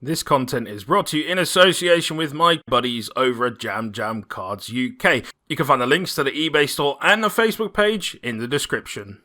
This content is brought to you in association with my buddies over at Jam Jam Cards UK. You can find the links to the eBay store and the Facebook page in the description.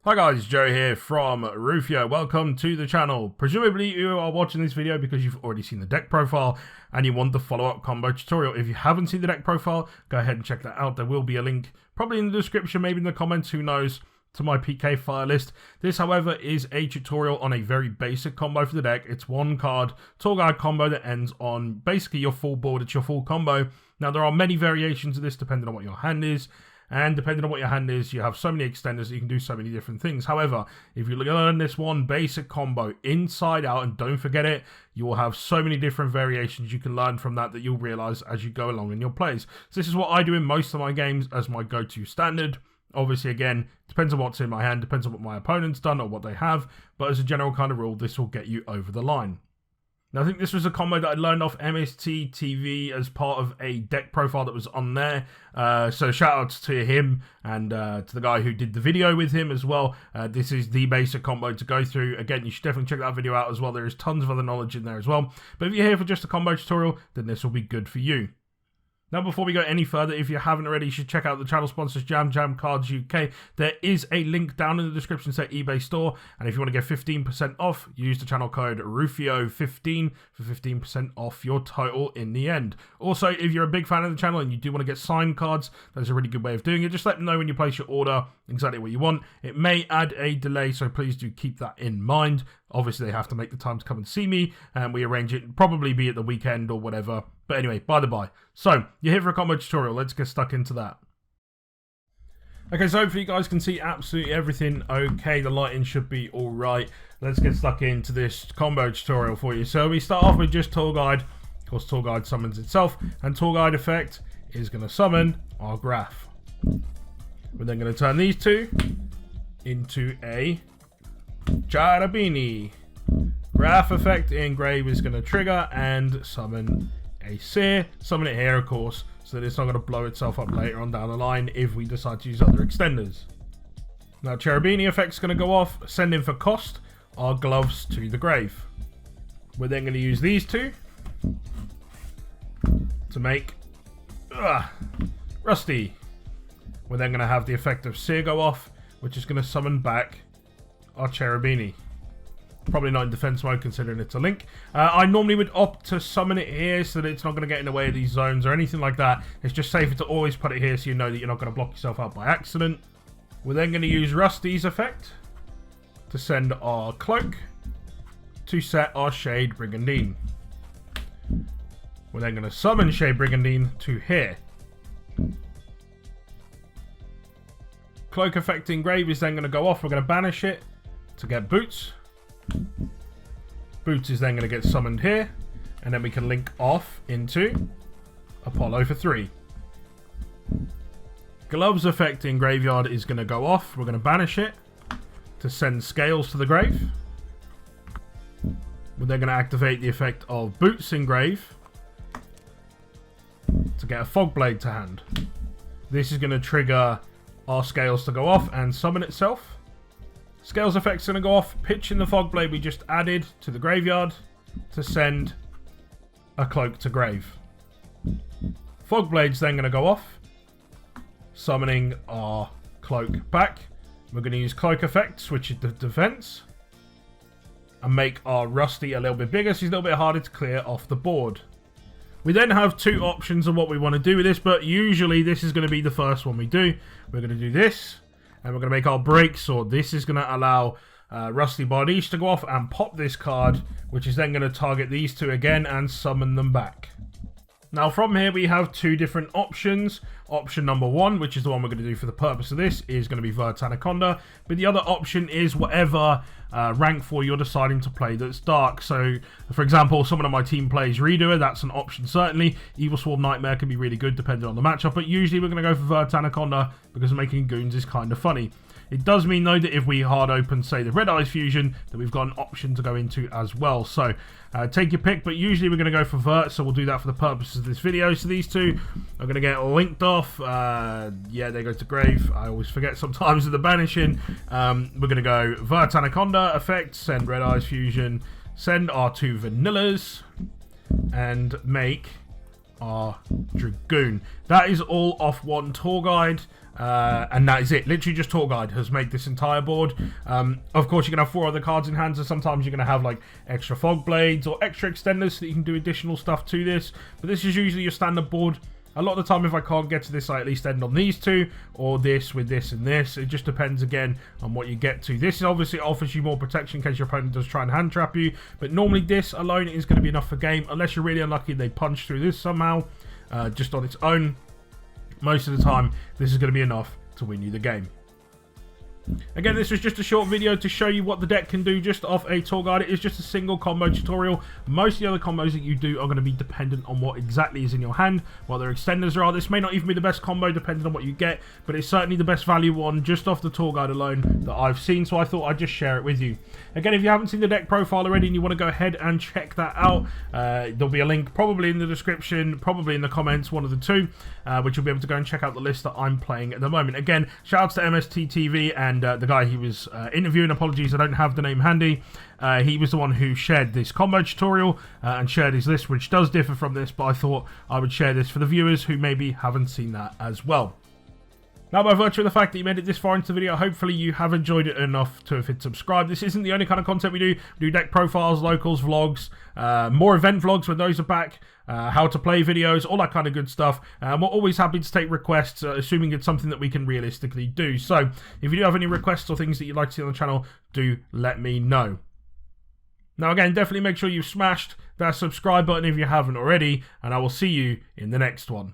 Hi guys, Joe here from Rufioh. Welcome to the channel. Presumably you are watching this video because you've already seen the deck profile and you want the follow-up combo tutorial. If you haven't seen the deck profile, go ahead and check that out. There will be a link probably in the description, maybe in the comments, who knows, to my PK fire list. This, however, is a tutorial on a very basic combo for the deck. It's one card tour guide combo that ends on basically your full board. It's your full combo. Now, there are many variations of this depending on what your hand is. And depending on what your hand is, you have so many extenders that you can do so many different things. However, if you learn this one basic combo inside out, and don't forget it, you will have so many different variations you can learn from that you'll realize as you go along in your plays. So this is what I do in most of my games as my go-to standard. Obviously, again, depends on what's in my hand, depends on what my opponent's done or what they have, but as a general kind of rule, this will get you over the line. Now, I think this was a combo that I learned off MST TV as part of a deck profile that was on there. So shout outs to him and to the guy who did the video with him as well. This is the basic combo to go through. Again, you should definitely check that video out as well. There is tons of other knowledge in there as well. But if you're here for just a combo tutorial, then this will be good for you. Now, before we go any further, if you haven't already, you should check out the channel sponsors, Jam Jam Cards UK. There is a link down in the description to eBay store. And if you want to get 15% off, use the channel code Rufioh15 for 15% off your total in the end. Also, if you're a big fan of the channel and you do want to get signed cards, that's a really good way of doing it. Just let them know when you place your order exactly what you want. It may add a delay, so please do keep that in mind. Obviously, they have to make the time to come and see me, and we arrange it, probably be at the weekend or whatever. But anyway, by the by. So, you're here for a combo tutorial. Let's get stuck into that. Okay, so hopefully you guys can see absolutely everything okay. The lighting should be alright. Let's get stuck into this combo tutorial for you. So, we start off with just Tour Guide. Of course, Tour Guide summons itself, and Tour Guide effect is going to summon our graph. We're then going to turn these two into a Cherubini. Graph effect engrave is going to trigger and summon a Seer. Summon it here, of course, so that it's not going to blow itself up later on down the line if we decide to use other extenders. Now, Cherubini effect is going to go off, sending for cost our gloves to the grave. We're then going to use these two to make Rusty. We're then going to have the effect of Seer go off, which is going to summon back our Cherubini. Probably not in defense mode considering it's a link. I normally would opt to summon it here so that it's not going to get in the way of these zones or anything like that. It's just safer to always put it here so you know that you're not going to block yourself out by accident. We're then going to use Rusty's effect to send our cloak to set our Shade Brigandine. We're then going to summon Shade Brigandine to here. Cloak effect engrave is then going to go off. We're going to banish it to get Boots. Boots is then going to get summoned here, and then we can link off into Apollo for 3. Gloves effect in graveyard is going to go off. We're going to banish it to send Scales to the grave. We're then going to activate the effect of Boots in grave to get a Fogblade to hand. This is going to trigger our Scales to go off and summon itself. Scales effect's going to go off, pitching the Fogblade we just added to the graveyard to send a Cloak to grave. Fogblade's then going to go off, summoning our Cloak back. We're going to use Cloak effect, switch it to defense, and make our Rusty a little bit bigger so he's a little bit harder to clear off the board. We then have two options of what we want to do with this, but usually this is going to be the first one we do. We're going to do this, and we're going to make our Break Sword. This is going to allow Rusty Bardiche to go off and pop this card, which is then going to target these two again and summon them back. Now from here we have two different options. Option number one, which is the one we're going to do for the purpose of this, is going to be Vert Anaconda. But the other option is whatever rank 4 you're deciding to play that's dark. So for example, someone on my team plays Redoer, that's an option certainly. Evil Swarm Nightmare can be really good depending on the matchup, but usually we're going to go for Vert Anaconda because making goons is kind of funny. It does mean, though, that if we hard open, say, the Red Eyes Fusion, that we've got an option to go into as well. So take your pick, but usually we're going to go for Vert, so we'll do that for the purposes of this video. So these two are going to get linked off. Yeah, they go to Grave. I always forget sometimes of the banishing. We're going to go Vert Anaconda, effect, send Red Eyes Fusion, send our 2 Vanillas, and make our Dragoon. That is all off one tour guide. And that is it. Literally just tour guide has made this entire board. Of course, you're going to have 4 other cards in hand, so sometimes you're going to have like extra fog blades or extra extenders so that you can do additional stuff to this. But this is usually your standard board. A lot of the time, if I can't get to this, I at least end on these 2, or this with this and this. It just depends, again, on what you get to. This obviously offers you more protection in case your opponent does try and hand trap you. But normally this alone is going to be enough for game, unless you're really unlucky they punch through this somehow, just on its own. Most of the time, this is going to be enough to win you the game. Again, this was just a short video to show you what the deck can do just off a tour guide. It is just a single combo tutorial. Most of the other combos that you do are going to be dependent on what exactly is in your hand, what their extenders are. This may not even be the best combo depending on what you get, but it's certainly the best value one just off the tour guide alone that I've seen, so I thought I'd just share it with you. Again, if you haven't seen the deck profile already and you want to go ahead and check that out, there'll be a link probably in the description, probably in the comments, one of the two, which you'll be able to go and check out the list that I'm playing at the moment. Again, shout out to MSTTV and the guy he was interviewing. Apologies, I don't have the name handy. He was the one who shared this combo tutorial and shared his list, which does differ from this, but I thought I would share this for the viewers who maybe haven't seen that as well. Now, by virtue of the fact that you made it this far into the video, hopefully you have enjoyed it enough to have hit subscribe. This isn't the only kind of content we do. We do deck profiles, locals, vlogs, more event vlogs when those are back, how to play videos, all that kind of good stuff. We're always happy to take requests, assuming it's something that we can realistically do. So, if you do have any requests or things that you'd like to see on the channel, do let me know. Now, again, definitely make sure you've smashed that subscribe button if you haven't already, and I will see you in the next one.